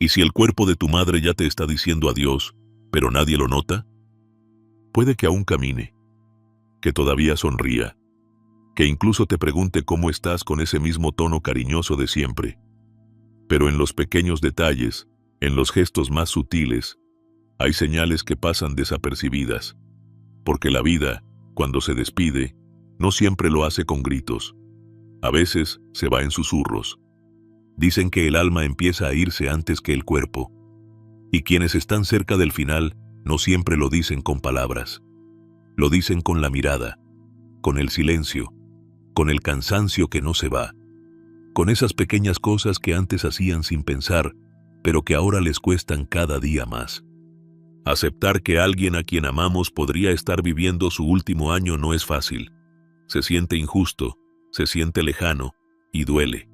¿Y si el cuerpo de tu madre ya te está diciendo adiós, pero nadie lo nota? Puede que aún camine, que todavía sonría, que incluso te pregunte cómo estás con ese mismo tono cariñoso de siempre. Pero en los pequeños detalles, en los gestos más sutiles, hay señales que pasan desapercibidas, porque la vida, cuando se despide, no siempre lo hace con gritos. A veces se va en susurros. Dicen que el alma empieza a irse antes que el cuerpo, y quienes están cerca del final no siempre lo dicen con palabras. Lo dicen con la mirada, con el silencio, con el cansancio que no se va, con esas pequeñas cosas que antes hacían sin pensar, pero que ahora les cuestan cada día más. Aceptar que alguien a quien amamos podría estar viviendo su último año no es fácil. Se siente injusto, se siente lejano y duele.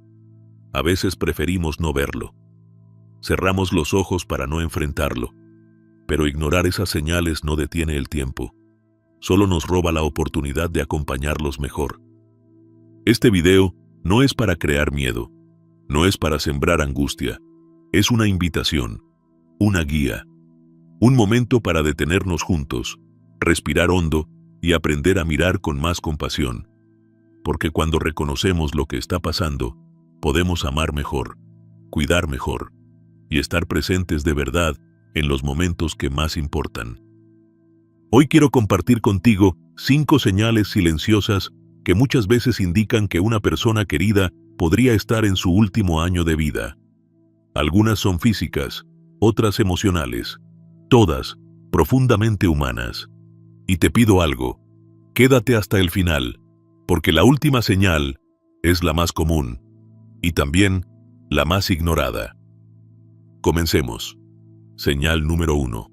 A veces preferimos no verlo. Cerramos los ojos para no enfrentarlo. Pero ignorar esas señales no detiene el tiempo. Solo nos roba la oportunidad de acompañarlos mejor. Este video no es para crear miedo, no es para sembrar angustia. Es una invitación, una guía, un momento para detenernos juntos, respirar hondo y aprender a mirar con más compasión. Porque cuando reconocemos lo que está pasando, podemos amar mejor, cuidar mejor y estar presentes de verdad en los momentos que más importan. Hoy quiero compartir contigo 5 señales silenciosas que muchas veces indican que una persona querida podría estar en su último año de vida. Algunas son físicas, otras emocionales, todas profundamente humanas. Y te pido algo, quédate hasta el final, porque la última señal es la más común y también la más ignorada. Comencemos. Señal número 1.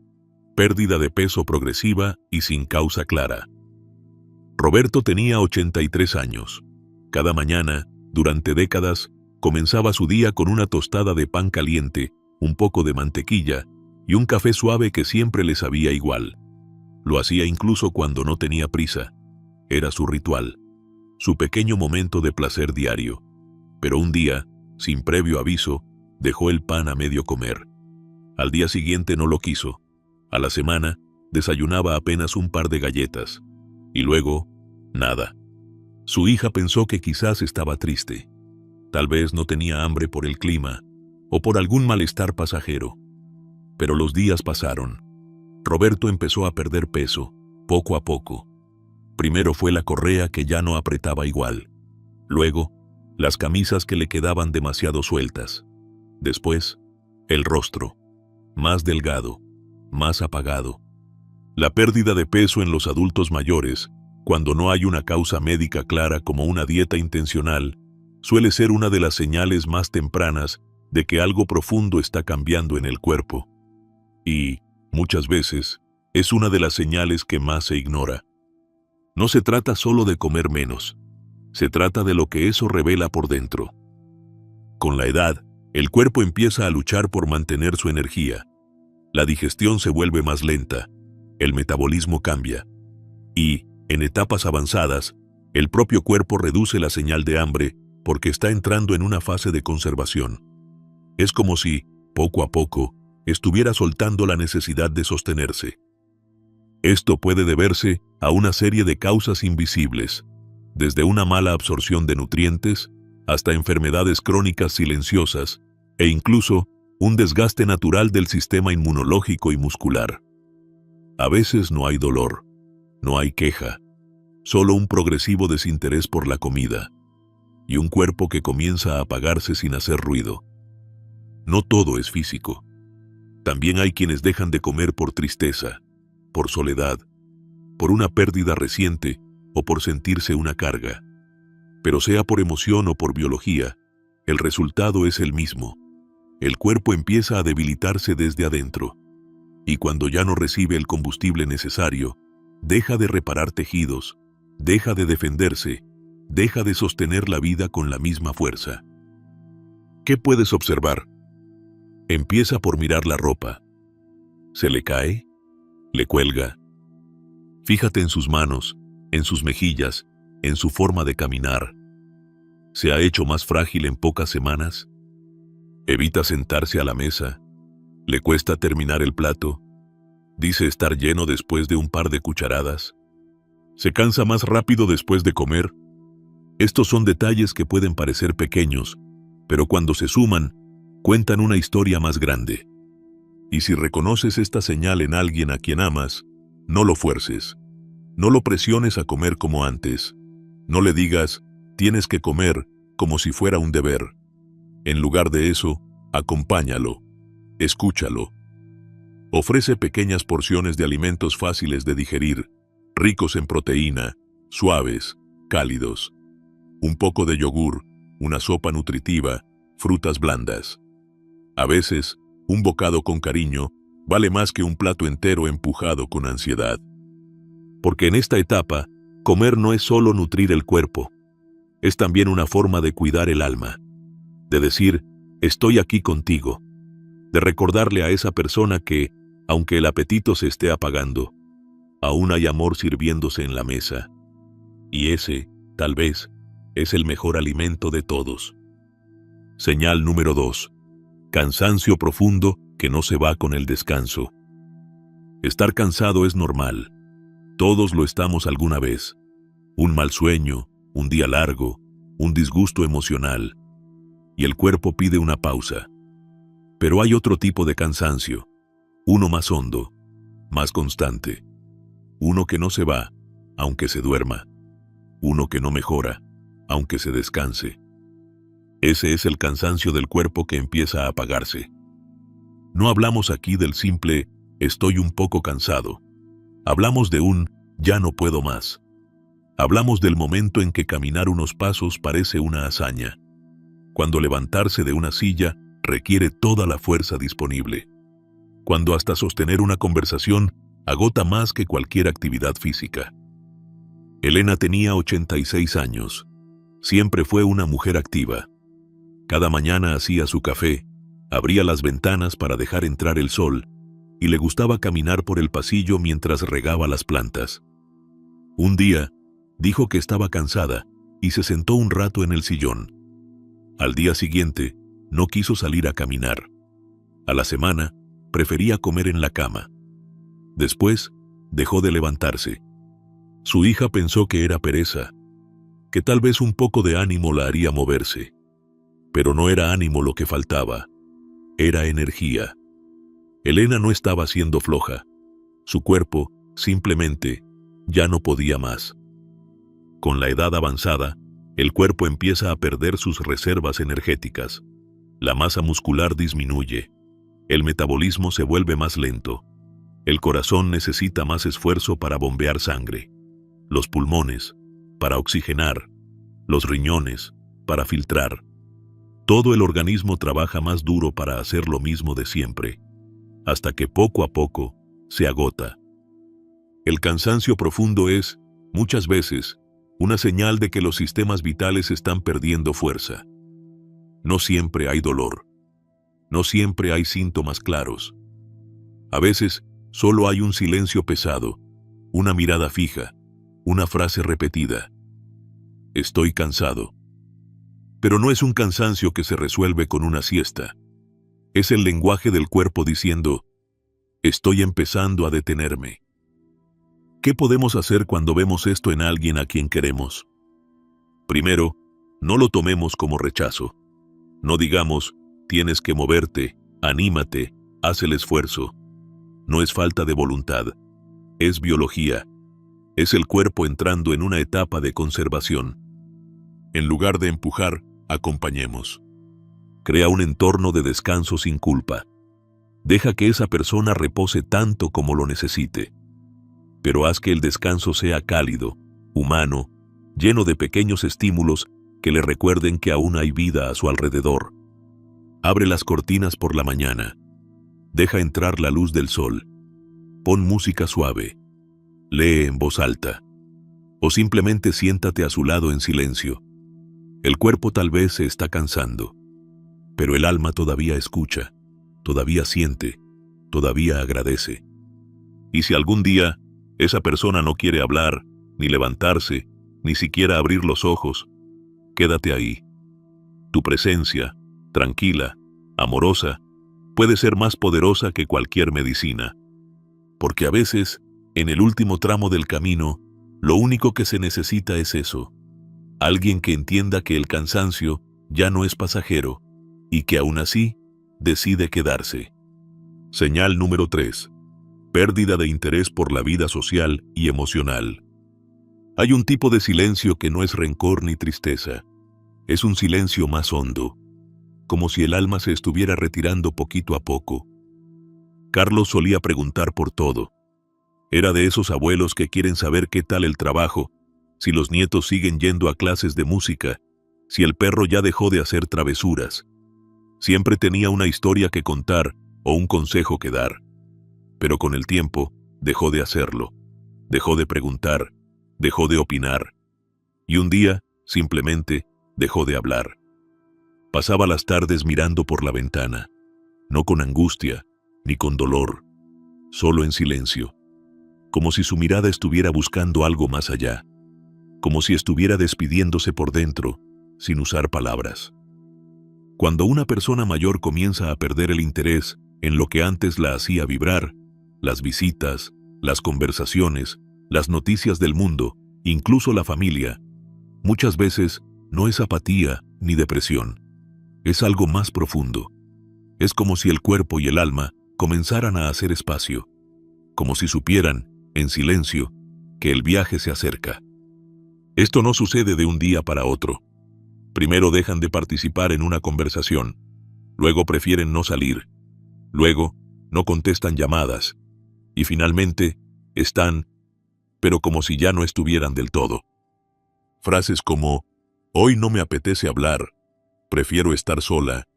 Pérdida de peso progresiva y sin causa clara. Roberto tenía 83 años. Cada mañana, durante décadas, comenzaba su día con una tostada de pan caliente, un poco de mantequilla y un café suave que siempre le sabía igual. Lo hacía incluso cuando no tenía prisa. Era su ritual, su pequeño momento de placer diario. Pero un día, sin previo aviso, dejó el pan a medio comer. Al día siguiente no lo quiso. A la semana, desayunaba apenas un par de galletas. Y luego, nada. Su hija pensó que quizás estaba triste. Tal vez no tenía hambre por el clima, o por algún malestar pasajero. Pero los días pasaron. Roberto empezó a perder peso, poco a poco. Primero fue la correa que ya no apretaba igual. Luego, las camisas que le quedaban demasiado sueltas. Después, el rostro, más delgado, más apagado. La pérdida de peso en los adultos mayores, cuando no hay una causa médica clara como una dieta intencional, suele ser una de las señales más tempranas de que algo profundo está cambiando en el cuerpo. Y, muchas veces, es una de las señales que más se ignora. No se trata solo de comer menos, se trata de lo que eso revela por dentro. Con la edad, el cuerpo empieza a luchar por mantener su energía. La digestión se vuelve más lenta, el metabolismo cambia. Y, en etapas avanzadas, el propio cuerpo reduce la señal de hambre porque está entrando en una fase de conservación. Es como si, poco a poco, estuviera soltando la necesidad de sostenerse. Esto puede deberse a una serie de causas invisibles, desde una mala absorción de nutrientes hasta enfermedades crónicas silenciosas e incluso un desgaste natural del sistema inmunológico y muscular. A veces no hay dolor, no hay queja, solo un progresivo desinterés por la comida y un cuerpo que comienza a apagarse sin hacer ruido. No todo es físico. También hay quienes dejan de comer por tristeza, por soledad, por una pérdida reciente o por sentirse una carga. Pero sea por emoción o por biología, el resultado es el mismo. El cuerpo empieza a debilitarse desde adentro, y cuando ya no recibe el combustible necesario, deja de reparar tejidos, deja de defenderse, deja de sostener la vida con la misma fuerza. ¿Qué puedes observar? Empieza por mirar la ropa. ¿Se le cae? ¿Le cuelga? Fíjate en sus manos, en sus mejillas, en su forma de caminar. ¿Se ha hecho más frágil en pocas semanas? Evita sentarse a la mesa, Le cuesta terminar el plato. Dice estar lleno después de un par de cucharadas. Se cansa más rápido después de comer. Estos son detalles que pueden parecer pequeños, pero cuando se suman, cuentan una historia más grande. Y si reconoces esta señal en alguien a quien amas, no lo fuerces. No lo presiones a comer como antes. No le digas, tienes que comer, como si fuera un deber. En lugar de eso, acompáñalo. Escúchalo. Ofrece pequeñas porciones de alimentos fáciles de digerir, ricos en proteína, suaves, cálidos. Un poco de yogur, una sopa nutritiva, frutas blandas. A veces, un bocado con cariño vale más que un plato entero empujado con ansiedad. Porque en esta etapa, comer no es solo nutrir el cuerpo, es también una forma de cuidar el alma, de decir, estoy aquí contigo, de recordarle a esa persona que, aunque el apetito se esté apagando, aún hay amor sirviéndose en la mesa. Y ese, tal vez, es el mejor alimento de todos. Señal número 2. Cansancio profundo que no se va con el descanso. Estar cansado es normal. Todos lo estamos alguna vez. Un mal sueño, un día largo, un disgusto emocional. Y el cuerpo pide una pausa. Pero hay otro tipo de cansancio. Uno más hondo, más constante. Uno que no se va, aunque se duerma. Uno que no mejora, aunque se descanse. Ese es el cansancio del cuerpo que empieza a apagarse. No hablamos aquí del simple, estoy un poco cansado. Hablamos de un, ya no puedo más. Hablamos del momento en que caminar unos pasos parece una hazaña. Cuando levantarse de una silla requiere toda la fuerza disponible. Cuando hasta sostener una conversación agota más que cualquier actividad física. Elena tenía 86 años. Siempre fue una mujer activa. Cada mañana hacía su café, abría las ventanas para dejar entrar el sol, y le gustaba caminar por el pasillo mientras regaba las plantas. Un día, dijo que estaba cansada y se sentó un rato en el sillón. Al día siguiente, no quiso salir a caminar. A la semana, prefería comer en la cama. Después, dejó de levantarse. Su hija pensó que era pereza, que tal vez un poco de ánimo la haría moverse. Pero no era ánimo lo que faltaba, era energía. Elena no estaba siendo floja. Su cuerpo, simplemente, ya no podía más. Con la edad avanzada, el cuerpo empieza a perder sus reservas energéticas. La masa muscular disminuye. El metabolismo se vuelve más lento. El corazón necesita más esfuerzo para bombear sangre. Los pulmones, para oxigenar. Los riñones, para filtrar. Todo el organismo trabaja más duro para hacer lo mismo de siempre, hasta que poco a poco se agota. El cansancio profundo es, muchas veces, una señal de que los sistemas vitales están perdiendo fuerza. No siempre hay dolor. No siempre hay síntomas claros. A veces, solo hay un silencio pesado, una mirada fija, una frase repetida. Estoy cansado. Pero no es un cansancio que se resuelve con una siesta. Es el lenguaje del cuerpo diciendo, estoy empezando a detenerme. ¿Qué podemos hacer cuando vemos esto en alguien a quien queremos? Primero, no lo tomemos como rechazo. No digamos, tienes que moverte, anímate, haz el esfuerzo. No es falta de voluntad, es biología. Es el cuerpo entrando en una etapa de conservación. En lugar de empujar, acompañemos. Crea un entorno de descanso sin culpa. Deja que esa persona repose tanto como lo necesite. Pero haz que el descanso sea cálido, humano, lleno de pequeños estímulos que le recuerden que aún hay vida a su alrededor. Abre las cortinas por la mañana. Deja entrar la luz del sol. Pon música suave. Lee en voz alta. O simplemente siéntate a su lado en silencio. El cuerpo tal vez se está cansando, pero el alma todavía escucha, todavía siente, todavía agradece. Y si algún día esa persona no quiere hablar, ni levantarse, ni siquiera abrir los ojos, quédate ahí. Tu presencia, tranquila, amorosa, puede ser más poderosa que cualquier medicina. Porque a veces, en el último tramo del camino, lo único que se necesita es eso. Alguien que entienda que el cansancio ya no es pasajero y que aún así decide quedarse. Señal número 3. Pérdida de interés por la vida social y emocional. Hay un tipo de silencio que no es rencor ni tristeza. Es un silencio más hondo, como si el alma se estuviera retirando poquito a poco. Carlos solía preguntar por todo. Era de esos abuelos que quieren saber qué tal el trabajo, si los nietos siguen yendo a clases de música, si el perro ya dejó de hacer travesuras. Siempre tenía una historia que contar o un consejo que dar. Pero con el tiempo, dejó de hacerlo. Dejó de preguntar, dejó de opinar. Y un día, simplemente, dejó de hablar. Pasaba las tardes mirando por la ventana, no con angustia, ni con dolor, solo en silencio, como si su mirada estuviera buscando algo más allá, como si estuviera despidiéndose por dentro, sin usar palabras. Cuando una persona mayor comienza a perder el interés en lo que antes la hacía vibrar, las visitas, las conversaciones, las noticias del mundo, incluso la familia, muchas veces no es apatía ni depresión. Es algo más profundo. Es como si el cuerpo y el alma comenzaran a hacer espacio, como si supieran, en silencio, que el viaje se acerca. Esto no sucede de un día para otro. Primero dejan de participar en una conversación, luego prefieren no salir, luego no contestan llamadas, y finalmente están, pero como si ya no estuvieran del todo. Frases como, hoy no me apetece hablar, prefiero estar sola,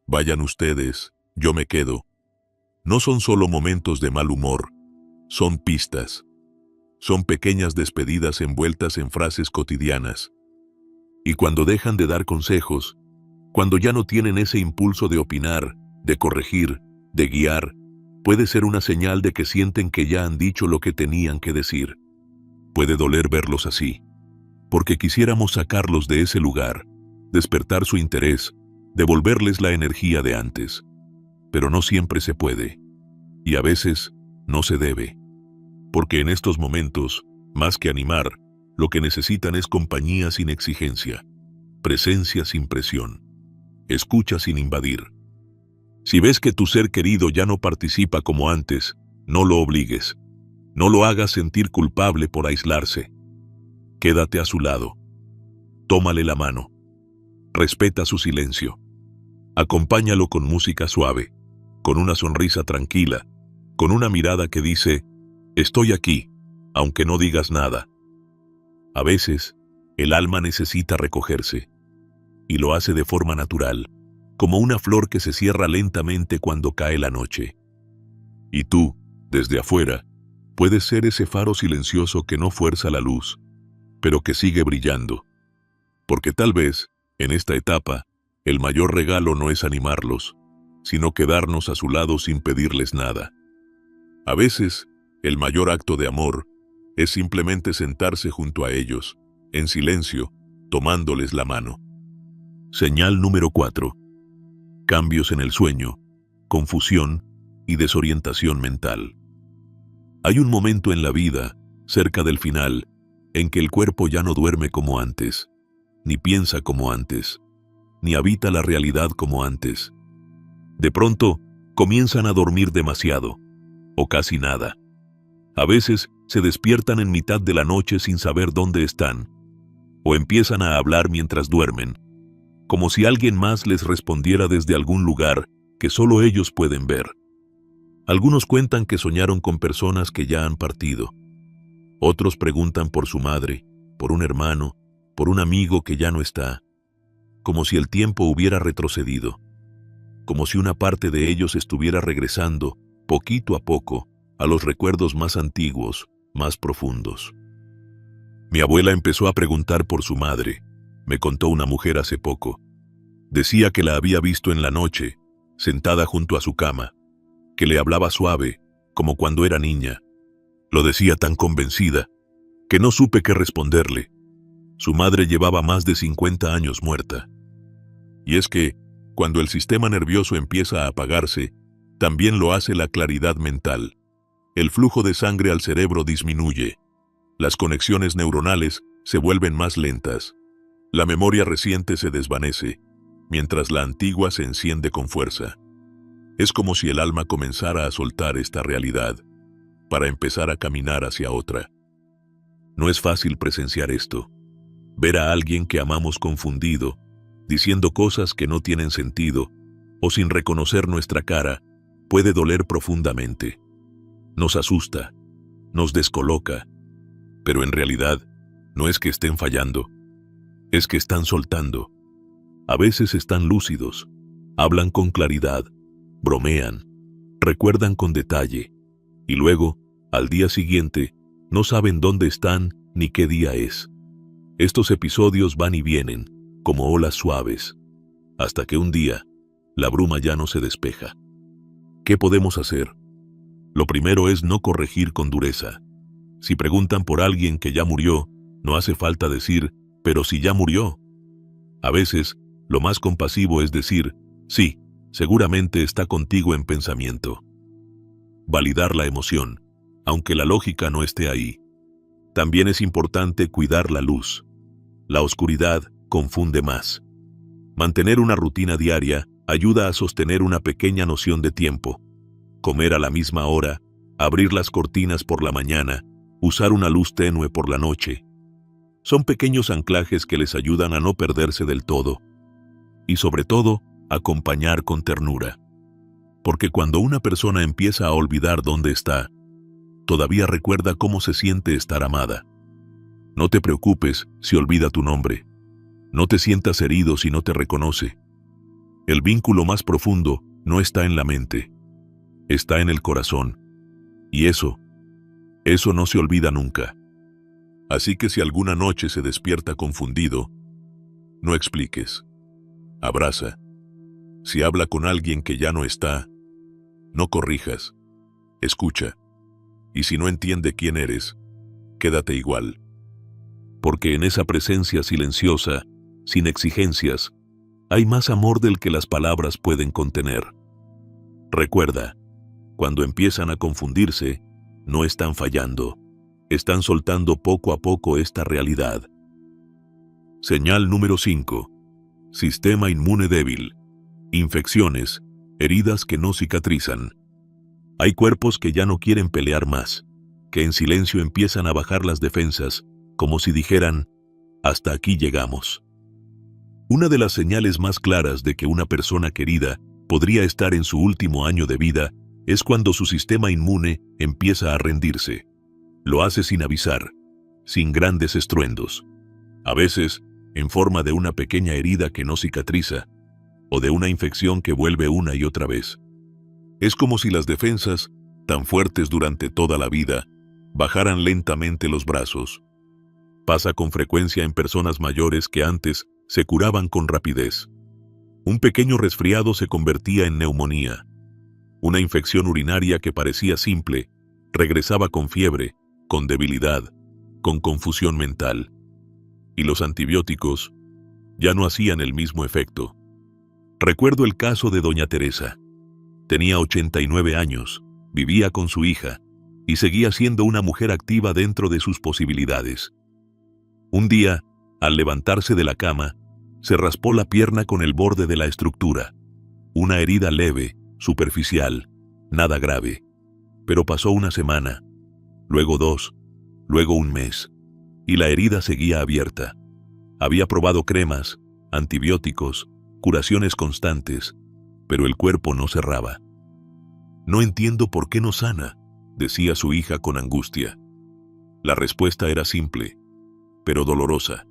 vayan ustedes, yo me quedo. No son solo momentos de mal humor, son pistas. Son pequeñas despedidas envueltas en frases cotidianas. Y cuando dejan de dar consejos, cuando ya no tienen ese impulso de opinar, de corregir, de guiar, puede ser una señal de que sienten que ya han dicho lo que tenían que decir. Puede doler verlos así, porque quisiéramos sacarlos de ese lugar, despertar su interés, devolverles la energía de antes. Pero no siempre se puede, y a veces no se debe. Porque en estos momentos, más que animar, lo que necesitan es compañía sin exigencia, presencia sin presión, escucha sin invadir. Si ves que tu ser querido ya no participa como antes, no lo obligues. No lo hagas sentir culpable por aislarse. Quédate a su lado. Tómale la mano. Respeta su silencio. Acompáñalo con música suave, con una sonrisa tranquila, con una mirada que dice, estoy aquí, aunque no digas nada. A veces, el alma necesita recogerse, y lo hace de forma natural, como una flor que se cierra lentamente cuando cae la noche. Y tú, desde afuera, puedes ser ese faro silencioso que no fuerza la luz, pero que sigue brillando. Porque tal vez, en esta etapa, el mayor regalo no es animarlos, sino quedarnos a su lado sin pedirles nada. A veces, el mayor acto de amor es simplemente sentarse junto a ellos, en silencio, tomándoles la mano. Señal número 4. Cambios en el sueño, confusión y desorientación mental. Hay un momento en la vida, cerca del final, en que el cuerpo ya no duerme como antes, ni piensa como antes, ni habita la realidad como antes. De pronto, comienzan a dormir demasiado, o casi nada. A veces se despiertan en mitad de la noche sin saber dónde están, o empiezan a hablar mientras duermen, como si alguien más les respondiera desde algún lugar que solo ellos pueden ver. Algunos cuentan que soñaron con personas que ya han partido. Otros preguntan por su madre, por un hermano, por un amigo que ya no está, como si el tiempo hubiera retrocedido, como si una parte de ellos estuviera regresando, poquito a poco, a los recuerdos más antiguos, más profundos. Mi abuela empezó a preguntar por su madre, me contó una mujer hace poco. Decía que la había visto en la noche, sentada junto a su cama, que le hablaba suave, como cuando era niña. Lo decía tan convencida, que no supe qué responderle. Su madre llevaba más de 50 años muerta. Y es que, cuando el sistema nervioso empieza a apagarse, También lo hace la claridad mental. El flujo de sangre al cerebro disminuye. Las conexiones neuronales se vuelven más lentas. La memoria reciente se desvanece, mientras la antigua se enciende con fuerza. Es como si el alma comenzara a soltar esta realidad, para empezar a caminar hacia otra. No es fácil presenciar esto. Ver a alguien que amamos confundido, diciendo cosas que no tienen sentido, o sin reconocer nuestra cara, puede doler profundamente. Nos asusta, nos descoloca, pero en realidad no es que estén fallando, es que están soltando. A veces están lúcidos, hablan con claridad, bromean, recuerdan con detalle, y luego, al día siguiente, no saben dónde están ni qué día es. Estos episodios van y vienen, como olas suaves, hasta que un día, la bruma ya no se despeja. ¿Qué podemos hacer? Lo primero es no corregir con dureza. Si preguntan por alguien que ya murió, no hace falta decir, pero si ya murió. A veces, lo más compasivo es decir, sí, seguramente está contigo en pensamiento. Validar la emoción, aunque la lógica no esté ahí. También es importante cuidar la luz. La oscuridad confunde más. Mantener una rutina diaria ayuda a sostener una pequeña noción de tiempo. Comer a la misma hora, abrir las cortinas por la mañana, usar una luz tenue por la noche. Son pequeños anclajes que les ayudan a no perderse del todo. Y sobre todo, acompañar con ternura. Porque cuando una persona empieza a olvidar dónde está, todavía recuerda cómo se siente estar amada. No te preocupes si olvida tu nombre. No te sientas herido si no te reconoce. El vínculo más profundo no está en la mente, está en el corazón. Y eso no se olvida nunca. Así que si alguna noche se despierta confundido, no expliques. Abraza. Si habla con alguien que ya no está, no corrijas. Escucha. Y si no entiende quién eres, quédate igual. Porque en esa presencia silenciosa, sin exigencias, hay más amor del que las palabras pueden contener. Recuerda, cuando empiezan a confundirse, no están fallando, están soltando poco a poco esta realidad. Señal número 5. Sistema inmune débil. Infecciones, heridas que no cicatrizan. Hay cuerpos que ya no quieren pelear más, que en silencio empiezan a bajar las defensas, como si dijeran, hasta aquí llegamos. Una de las señales más claras de que una persona querida podría estar en su último año de vida es cuando su sistema inmune empieza a rendirse. Lo hace sin avisar, sin grandes estruendos. A veces, en forma de una pequeña herida que no cicatriza, o de una infección que vuelve una y otra vez. Es como si las defensas, tan fuertes durante toda la vida, bajaran lentamente los brazos. Pasa con frecuencia en personas mayores que antes se curaban con rapidez. Un pequeño resfriado se convertía en neumonía. Una infección urinaria que parecía simple, regresaba con fiebre, con debilidad, con confusión mental. Y los antibióticos ya no hacían el mismo efecto. Recuerdo el caso de doña Teresa. Tenía 89 años, vivía con su hija, y seguía siendo una mujer activa dentro de sus posibilidades. Un día, al levantarse de la cama, se raspó la pierna con el borde de la estructura. Una herida leve, superficial, nada grave. Pero pasó una semana, luego 2, luego un mes, y la herida seguía abierta. Había probado cremas, antibióticos, curaciones constantes, pero el cuerpo no cerraba. «No entiendo por qué no sana», decía su hija con angustia. La respuesta era simple, pero dolorosa.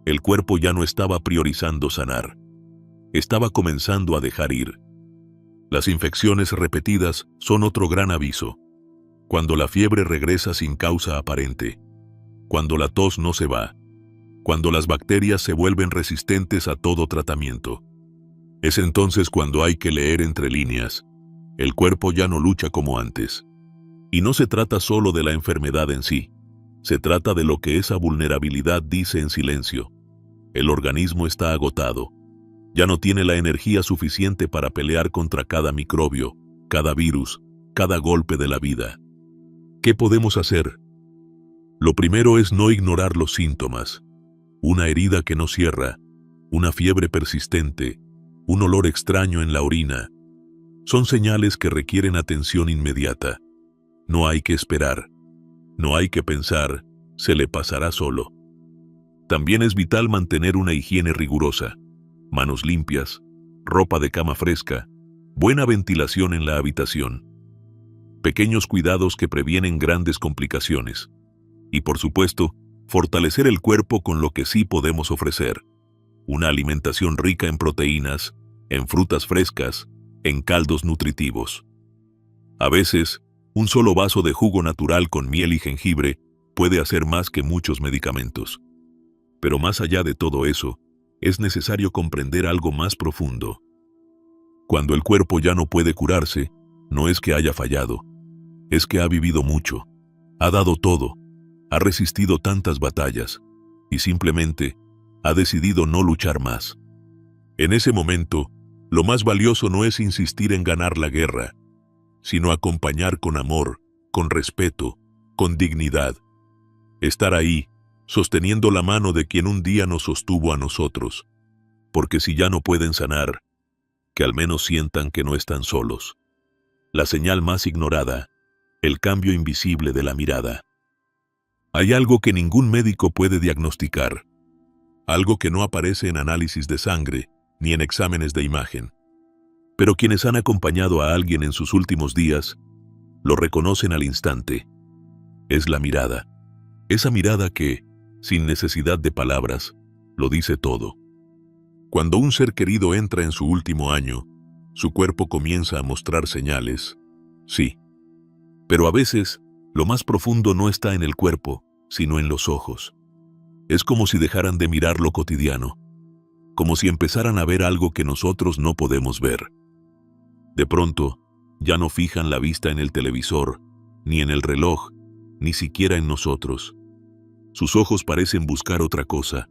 El cuerpo ya no estaba priorizando sanar. Estaba comenzando a dejar ir. Las infecciones repetidas son otro gran aviso. Cuando la fiebre regresa sin causa aparente, cuando la tos no se va, cuando las bacterias se vuelven resistentes a todo tratamiento. Es entonces cuando hay que leer entre líneas. El cuerpo ya no lucha como antes. Y no se trata solo de la enfermedad en sí. Se trata de lo que esa vulnerabilidad dice en silencio. El organismo está agotado. Ya no tiene la energía suficiente para pelear contra cada microbio, cada virus, cada golpe de la vida. ¿Qué podemos hacer? Lo primero es no ignorar los síntomas. Una herida que no cierra, una fiebre persistente, un olor extraño en la orina. Son señales que requieren atención inmediata. No hay que esperar. No hay que pensar, se le pasará solo. También es vital mantener una higiene rigurosa. Manos limpias, ropa de cama fresca, buena ventilación en la habitación. Pequeños cuidados que previenen grandes complicaciones. Y por supuesto, fortalecer el cuerpo con lo que sí podemos ofrecer. Una alimentación rica en proteínas, en frutas frescas, en caldos nutritivos. A veces, un solo vaso de jugo natural con miel y jengibre puede hacer más que muchos medicamentos. Pero más allá de todo eso, es necesario comprender algo más profundo. Cuando el cuerpo ya no puede curarse, no es que haya fallado, es que ha vivido mucho, ha dado todo, ha resistido tantas batallas, y simplemente ha decidido no luchar más. En ese momento, lo más valioso no es insistir en ganar la guerra, sino acompañar con amor, con respeto, con dignidad. Estar ahí, sosteniendo la mano de quien un día nos sostuvo a nosotros, porque si ya no pueden sanar, que al menos sientan que no están solos. La señal más ignorada, el cambio invisible de la mirada. Hay algo que ningún médico puede diagnosticar, algo que no aparece en análisis de sangre ni en exámenes de imagen. Pero quienes han acompañado a alguien en sus últimos días, lo reconocen al instante. Es la mirada. Esa mirada que, sin necesidad de palabras, lo dice todo. Cuando un ser querido entra en su último año, su cuerpo comienza a mostrar señales. Sí. Pero a veces, lo más profundo no está en el cuerpo, sino en los ojos. Es como si dejaran de mirar lo cotidiano, como si empezaran a ver algo que nosotros no podemos ver. De pronto, ya no fijan la vista en el televisor, ni en el reloj, ni siquiera en nosotros. Sus ojos parecen buscar otra cosa,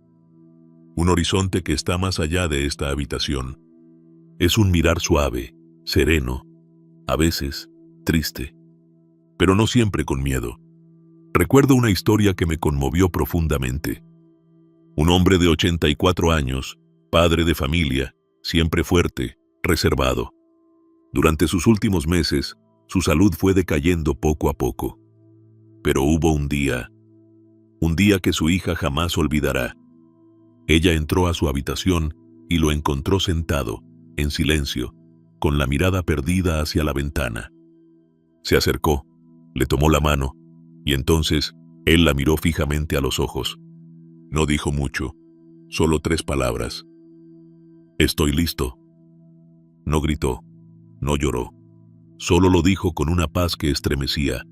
un horizonte que está más allá de esta habitación. Es un mirar suave, sereno, a veces triste, pero no siempre con miedo. Recuerdo una historia que me conmovió profundamente. Un hombre de 84 años, padre de familia, siempre fuerte, reservado. Durante sus últimos meses, su salud fue decayendo poco a poco. Pero hubo un día que su hija jamás olvidará. Ella entró a su habitación y lo encontró sentado, en silencio, con la mirada perdida hacia la ventana. Se acercó, le tomó la mano, y entonces él la miró fijamente a los ojos. No dijo mucho, solo 3 palabras. «Estoy listo». No gritó, no lloró, solo lo dijo con una paz que estremecía.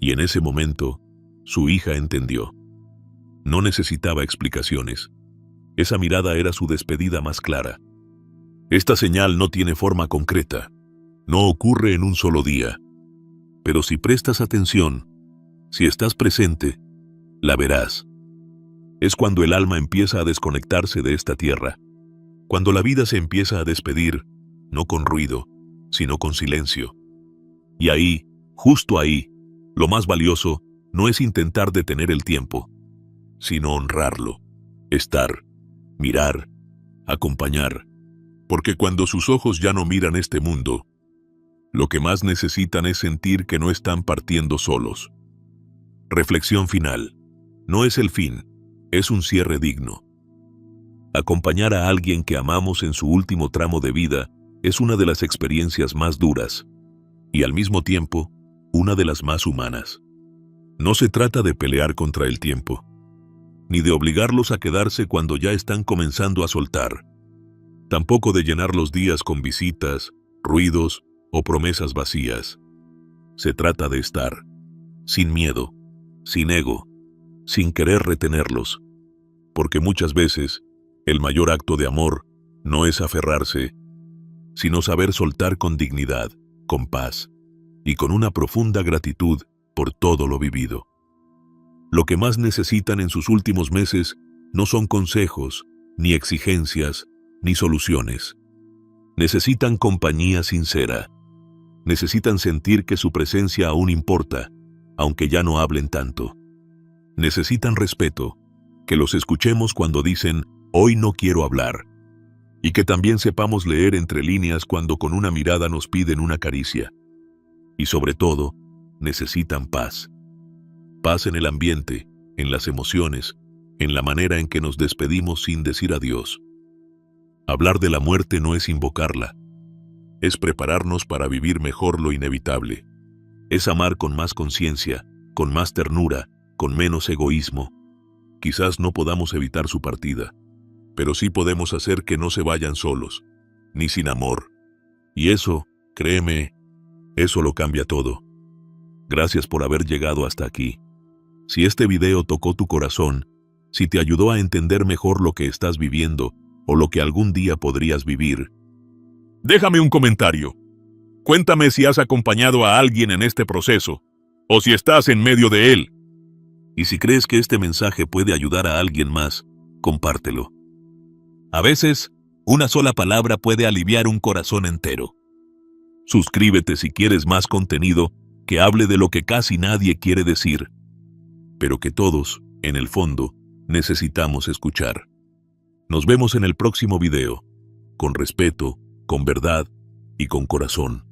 Y en ese momento, su hija entendió. No necesitaba explicaciones. Esa mirada era su despedida más clara. Esta señal no tiene forma concreta, no ocurre en un solo día. Pero si prestas atención, si estás presente, la verás. Es cuando el alma empieza a desconectarse de esta tierra, cuando la vida se empieza a despedir, no con ruido, sino con silencio. Y ahí, justo ahí, lo más valioso no es intentar detener el tiempo, sino honrarlo, estar, mirar, acompañar. Porque cuando sus ojos ya no miran este mundo, lo que más necesitan es sentir que no están partiendo solos. Reflexión final. No es el fin, es un cierre digno. Acompañar a alguien que amamos en su último tramo de vida es una de las experiencias más duras, y al mismo tiempo, una de las más humanas. No se trata de pelear contra el tiempo, ni de obligarlos a quedarse cuando ya están comenzando a soltar. Tampoco de llenar los días con visitas, ruidos o promesas vacías. Se trata de estar, sin miedo, sin ego, sin querer retenerlos. Porque muchas veces, el mayor acto de amor no es aferrarse, sino saber soltar con dignidad, con paz y con una profunda gratitud por todo lo vivido. Lo que más necesitan en sus últimos meses no son consejos, ni exigencias, ni soluciones. Necesitan compañía sincera. Necesitan sentir que su presencia aún importa, aunque ya no hablen tanto. Necesitan respeto, que los escuchemos cuando dicen, hoy no quiero hablar. Y que también sepamos leer entre líneas cuando con una mirada nos piden una caricia. Y sobre todo, necesitan paz. Paz en el ambiente, en las emociones, en la manera en que nos despedimos sin decir adiós. Hablar de la muerte no es invocarla. Es prepararnos para vivir mejor lo inevitable. Es amar con más conciencia, con más ternura, con menos egoísmo. Quizás no podamos evitar su partida, pero sí podemos hacer que no se vayan solos, ni sin amor. Y eso, créeme, eso lo cambia todo. Gracias por haber llegado hasta aquí. Si este video tocó tu corazón, si te ayudó a entender mejor lo que estás viviendo o lo que algún día podrías vivir, déjame un comentario. Cuéntame si has acompañado a alguien en este proceso, o si estás en medio de él. Y si crees que este mensaje puede ayudar a alguien más, compártelo. A veces, una sola palabra puede aliviar un corazón entero. Suscríbete si quieres más contenido que hable de lo que casi nadie quiere decir, pero que todos, en el fondo, necesitamos escuchar. Nos vemos en el próximo video, con respeto, con verdad y con corazón.